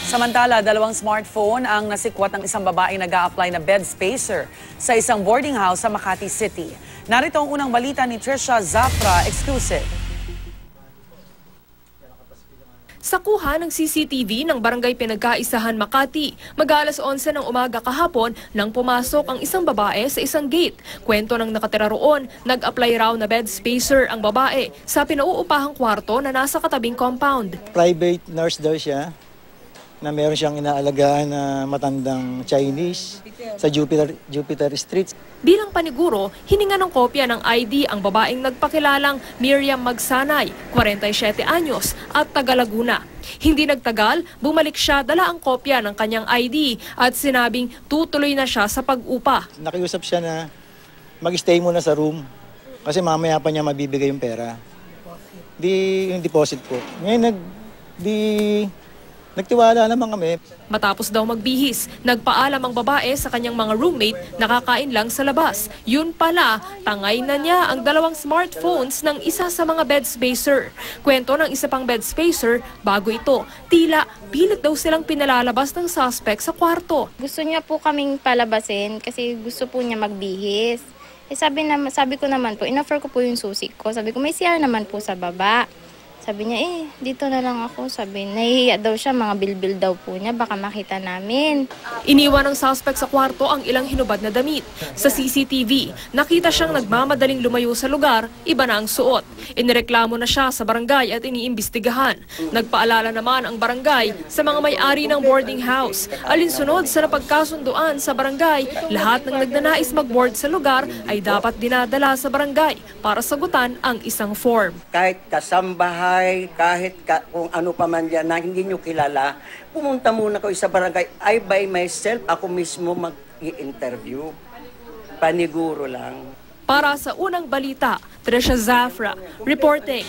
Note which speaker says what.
Speaker 1: Samantala, 2 smartphone ang nasikwat ng isang babaeng nag-a-apply na bed spacer sa isang boarding house sa Makati City. Narito ang unang balita ni Trisha Zafra, exclusive.
Speaker 2: Sa kuha ng CCTV ng Barangay Pinagkaisahan, Makati, mag-alas 11 ng umaga kahapon nang pumasok ang isang babae sa isang gate. Kwento ng nakatira roon, nag-apply raw na bed spacer ang babae sa pinauupahang kwarto na nasa katabing compound.
Speaker 3: Private nurse daw siya na meron siyang inaalagaan na matandang Chinese sa Jupiter Street.
Speaker 2: Bilang paniguro, hininga ng kopya ng ID ang babaeng nagpakilalang Miriam Magsanay, 47 anyos at taga Laguna. Hindi nagtagal, bumalik siya dala ang kopya ng kanyang ID at sinabing tutuloy na siya sa pag-upa.
Speaker 3: Nakiusap siya na mag-stay muna sa room kasi mamaya pa niya mabibigay yung pera. Yung deposit po. Ngayon nagtiwala naman kami.
Speaker 2: Matapos daw magbihis, nagpaalam ang babae sa kanyang mga roommate na kakain lang sa labas. Yun pala, tangay na niya ang 2 smartphones ng isa sa mga bed spacer. Kwento ng isa pang bed spacer, bago ito, tila pilit daw silang pinalalabas ng suspect sa kwarto.
Speaker 4: Gusto niya po kaming palabasin kasi gusto po niya magbihis. Sabi ko naman po, in-offer ko po yung susi ko. Sabi ko, may CR naman po sa baba. Sabi niya, dito na lang ako. Sabi, nahihiya daw siya, mga bilbil daw po niya, baka makita namin.
Speaker 2: Iniwan ng suspect sa kwarto ang ilang hinubad na damit. Sa CCTV, nakita siyang nagmamadaling lumayo sa lugar, iba na ang suot. Inireklamo na siya sa barangay at iniimbestigahan. Nagpaalala naman ang barangay sa mga may-ari ng boarding house. Alinsunod sa napagkasunduan sa barangay, lahat ng nagnanais mag-board sa lugar ay dapat dinadala sa barangay para sagutan ang isang form.
Speaker 5: Kahit kasambahay, kahit kung ano pa man yan na hindi nyo kilala, pumunta muna kayo sa barangay. I by myself, ako mismo mag-i-interview. Paniguro lang.
Speaker 2: Para sa unang balita, Trisha Zafra, reporting.